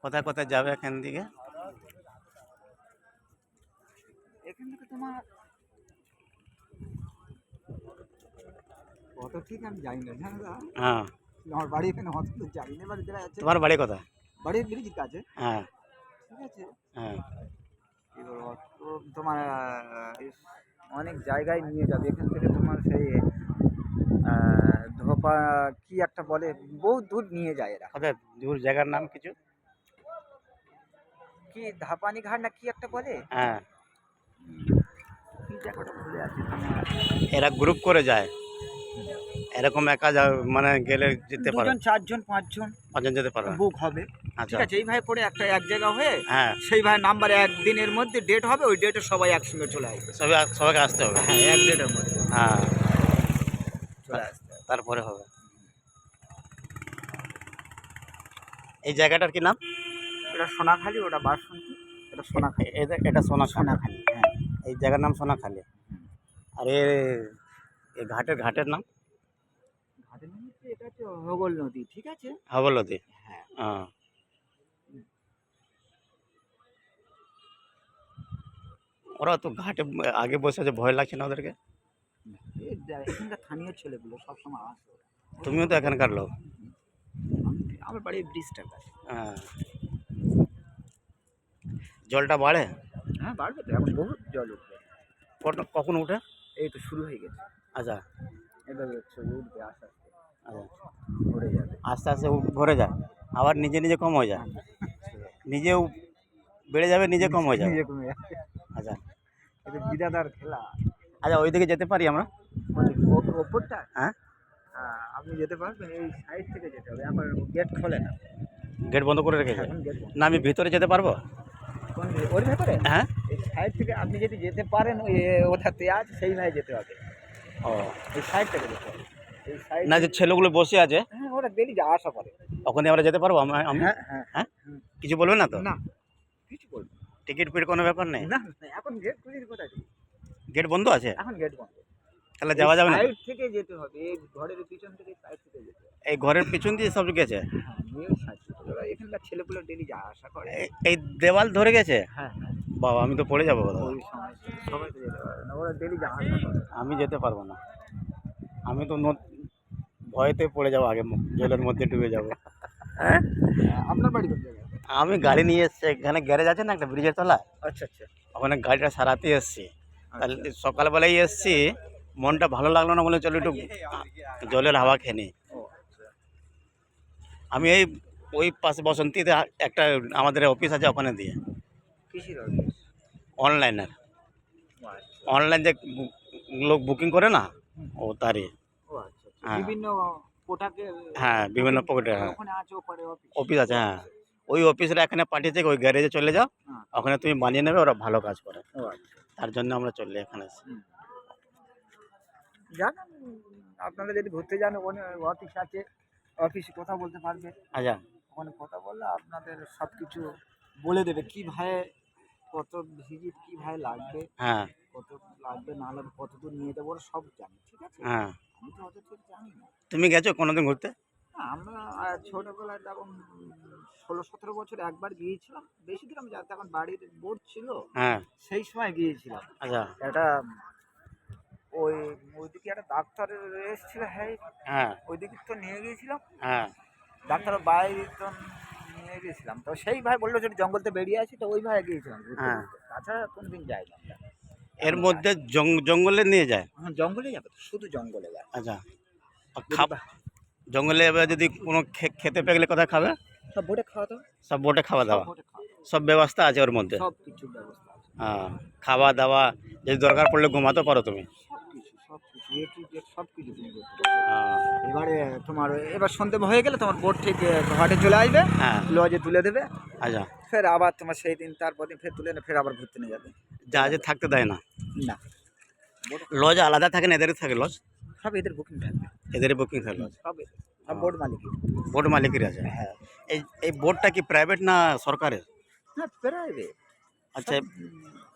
কোথায় কোথায় যাবে এখান থেকে? এখান থেকে তোমার কত ঠিক আমি জানি না, হ্যাঁ দাদা। হ্যাঁ, আমার বাড়ি এখানে অত তো জানি না, এবার যেটা আছে তোমার বাড়ি কোথায়? বাড়ির ব্রিজের কাছে। হ্যাঁ, ঠিক আছে, হ্যাঁ। কি বলবো, তো তোমার অনেক জায়গায় নিয়ে যাবে এখান থেকে তোমার সেই ধোপা কি একটা বলে, বহু দূর নিয়ে যায় এরা। কোথায় দূর জায়গার নাম কিছু? কি ধাপানি ঘাট না কি একটা বলে, হ্যাঁ, কি জায়গাটা ভুলে আছে তোমার। এরা গ্রুপ করে যায়, এরকম একা মানে গেলে যেতে পারে, 2 জন 4 জন 5 জন পাঁচজন যেতে পারবে। বুক হবে। আচ্ছা, ঠিক আছে, এইভাবে করে একটা এক জায়গা হয়ে হ্যাঁ, সেই ভাই নাম্বার একদিনের মধ্যে ডেট হবে, ওই ডেটে সবাই একসঙ্গে চলে আসবে। সবাইকে আসতে হবে। হ্যাঁ, এক ডেটের মধ্যে হ্যাঁ, চলে আসতে হবে। তারপরে হবে। এই জায়গাটার কি নাম? এটা সোনাখালি, ওটা বাসন্তী, এটা সোনাখালি। এটা সোনাখালি। সোনাখালি, হ্যাঁ। এই জায়গার নাম সোনাখালি। আর এই ঘাটের নাম ঘাটের নাম হচ্ছে, এটা হচ্ছে হোগল নদী। ঠিক আছে, হাবলদি। হ্যাঁ। হ্যাঁ, ওরা তো ঘাটে আগে বসে আছে, ভয় লাগছে না ওদেরকে? এখানকার স্থানীয় ছেলেগুলো সবসময় আসে ওরা। তুমিও তো এখানকার লোক। আমার বাড়ির ব্রিজটার কাছে। হ্যাঁ, জলটা বাড়ে? হ্যাঁ, বাড়বে তো, এখন বহুত জল উঠবে। কখন উঠে? এই তো শুরু হয়ে গেছে, আচ্ছা, এবার হচ্ছে উঠবে আস্তে আস্তে, আচ্ছা। ভরে যাবে। আস্তে আস্তে ভরে যায়, আবার নিজে নিজে কম হয়ে যায়, নিজেও বেড়ে যাবে, নিজে কম হয়ে যাবে। নিজে কমে যাবে। আচ্ছা, এটা বিরাদার খেলা। আচ্ছা, ওইদিকে যেতে পারি আমরা? ওপরটা, হ্যাঁ, হ্যাঁ, আপনি যেতে পারবেন, এই সাইড থেকে যেতে হবে, আবার গেট খোলে না। গেট বন্ধ করে রেখেছে? এখন গেট বন্ধ। না, আমি ভিতরে যেতে পারবো? ওর ভেতরে, হ্যাঁ। এই সাইড থেকে আপনি যদি যেতে পারেন, ওই ওটাতে আছে সেই ভাই যেতে হবে। ও, এই সাইড থেকে যেতে হবে, এই সাইড। না, যে ছেলেগুলো বসে আছে হ্যাঁ, ওরা ডেলি যা আসা করে। ওখানে আমরা যেতে পারবো? আমি হ্যাঁ, হ্যাঁ, হ্যাঁ, হুম। কিছু বলবে না তো? না, কিছু বলবো না। টিকিট ফিট কোনো ব্যাপার নেই? না, না, এখন গেট খুলে কোথায় ঢুকবে? গেট বন্ধ আছে? এখন গেট বন্ধ। তাহলে যাওয়া যাবে না তো? সাইড থেকে যেতে হবে, এই ঘরের পিছন থেকে সাইড থেকে যেতে হবে। এই ঘরের পিছন দিয়ে সব গেছে? হ্যাঁ, নিয়ে সাইড থেকে। ওরা এখানকার ছেলেগুলো ডেলি যা আসা করে। এই দেওয়াল ধরে গেছে? হ্যাঁ, হ্যাঁ, বাবা, আমি তো পড়ে যাবো দাদা। ওই সময় সবাই তো যেতে পারে না, ওরা ডেলি যা আসা করে। আমি যেতে পারবো না, আমি তো ভয়েতে পড়ে যাবো, আগে জলের মধ্যে ডুবে যাবো। হ্যাঁ, আপনার বাড়ি কোন জায়গায়? আমি গাড়ি নিয়ে এসছি, এখানে গ্যারেজ আছে না একটা ব্রিজের তলায়, আচ্ছা, আচ্ছা, ওখানে গাড়িটা সারাতে এসছি। তাহলে আচ্ছা। সকালবেলায় এসছি, মনটা ভালো লাগলো না, বলে চলো একটু জলের হাওয়া খেয়ে নিই। ও আচ্ছা। আমি ওই পাশে বসন্তীতে একটা আমাদের অফিস আছে, ওখানে দিয়ে কৃষির অফিস? অনলাইনের, ও আচ্ছা। অনলাইন যে লোক বুকিং করে না, ও তারই। ও আচ্ছা, আচ্ছা। হ্যাঁ, বিভিন্ন পোটাকের, হ্যাঁ, বিভিন্ন পকেটে, হ্যাঁ, ওখানে আছে ওপারে অফিস। অফিস আছে, হ্যাঁ। ওই অফিসরা এখানে পাঠিয়েছে, ওই গ্যারেজে চলে যাও, হ্যাঁ। ওখানে তুমি বানিয়ে নেবে, ওরা ভালো কাজ করে। ও আচ্ছা। তার জন্য আমরা চললে এখানে এসেছি। হুম। যান, আপনারা যদি ঘুরতে যান, ওখানে অফিস আছে, অফিসে কথা বলতে পারবে। আচ্ছা, ওখানে কথা বললে আপনাদের সব কিছু বলে দেবে, কি ভাই কত ভিজিট, কি ভাই লাগবে, হ্যাঁ, কত লাগবে না লাগবে, কত দূর নিয়ে যাবো, ওরা সব জানে। ঠিক আছে, হ্যাঁ। আমি তো অত ঠিক জানি না। তুমি গেছো কোনোদিন ঘুরতে? না, আমরা ছোটবেলায় তখন 16-17 বছর একবার গিয়েছিলাম, বেশি দূর আমি তখন বাড়ির বোর্ড ছিল, হ্যাঁ, সেই সময় গিয়েছিলাম। আচ্ছা, একটা ওই ওইদিকে একটা ডাক্তার এসেছিল, হ্যাঁ, হ্যাঁ, ওইদিকে তো নিয়ে গিয়েছিলাম, হ্যাঁ, ডাক্তারের বাইরে তো নিয়ে গেছিলাম, তো সেই ভাই বললো যদি জঙ্গলতে বেরিয়ে আসি, তো ওই ভাই গিয়েছিলাম ঘুরতে হ্যাঁ। ঘুরতে। তাছাড়া কোনোদিন যাই না আমরা। এর মধ্যে জঙ্গলে নিয়ে যায়? হ্যাঁ, জঙ্গলে যাবে তো, শুধু জঙ্গলে যাবে। আচ্ছা, আর যদি জঙ্গলে এবার যদি কোনো খেতে পেলে কোথায় খাবে? সব বোটে খাওয়া দাওয়া, সব বোটে খাওয়া সব দাওয়া, বোটে খাওয়া দাওয়া, সব ব্যবস্থা আছে ওর মধ্যে? সব কিছুর ব্যবস্থা আছে। হ্যাঁ, খাওয়া দাওয়া, যদি দরকার পড়লে ঘুমাতে পারো তুমি? সব কিছু এ টু জেড সব কিছু তুমি করতে পারবে। হ্যাঁ, এবারে তোমার এবার সন্ধে হয়ে গেলে তোমার বোট ঠিক ঘাটে চলে আসবে, হ্যাঁ, লজে তুলে দেবে, আচ্ছা। ফের আবার তোমার সেই দিন তারপর দিন ফের তুলে এনে ফের আবার ঘুরতে নিয়ে যাবে। জাহাজে থাকতে দেয় না? না, বোট লজ আলাদা থাকে না, এদেরই থাকে লজ? সব এদের বুকিং থাকবে, এদেরই বুকিং থাকে লজ? সব এদের, সব বোট মালিকের। বোট মালিকের আছে? হ্যাঁ, এই এই বোটটা কি প্রাইভেট না সরকারের? হ্যাঁ, প্রাইভেট। আচ্ছা,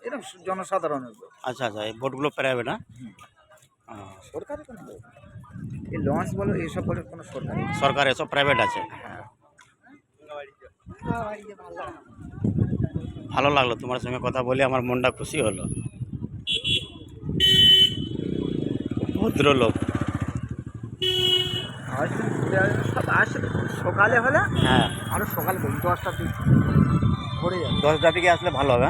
এরকম জনসাধারণের বোট। আচ্ছা, আচ্ছা, এই বোটগুলো প্রাইভেট? হ্যাঁ, হুম, হ্যাঁ। সরকারি কোনো বোট না। এই লঞ্চ বলো, এইসব বোটের কোনো সরকারি। সরকার এসব প্রাইভেট আছে? হ্যাঁ। ভালো লাগলো তোমার সঙ্গে কথা বলে, আমার মনটা খুশি হলো। ভদ্রলোক। হয়তো ঘুরে আসবে, সব আসবে সকালে হলে হ্যাঁ, আরও সকালে 10টার দিক ঘুরে যাবে। 10টার দিকে আসলে ভালো হবে,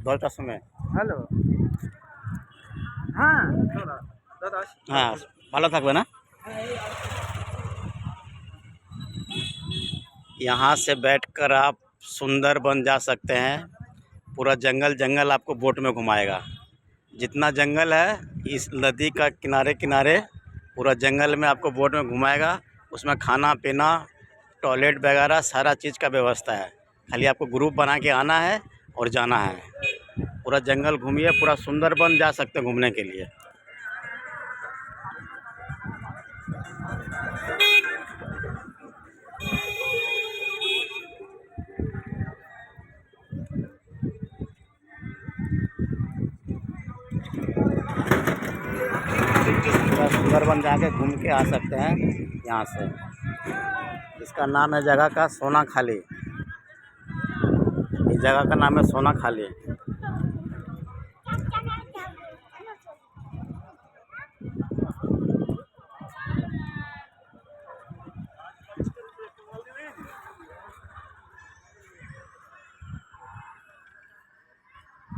10টার সময়। হ্যালো, হ্যাঁ দাদা, দাদা আসি। হ্যাঁ, ভালো থাকবে না। यहाँ से बैठकर आप सुंदरबन जा सकते हैं। पूरा जंगल जंगल आपको बोट में घुमाएगा। जितना जंगल है इस नदी का किनारे किनारे पूरा जंगल में आपको बोट में घुमाएगा। उसमें खाना पीना, टॉयलेट वगैरह सारा चीज़ का व्यवस्था है। खाली आपको ग्रुप बना के आना है और जाना है। पूरा जंगल घूमिए, पूरा सुंदरबन जा सकते हैं घूमने के लिए। पूरा सुंदरबन जाके घूम के आ सकते हैं यहाँ से। इसका नाम है जगह का सोना खाली। इस जगह का नाम है सोना खाली।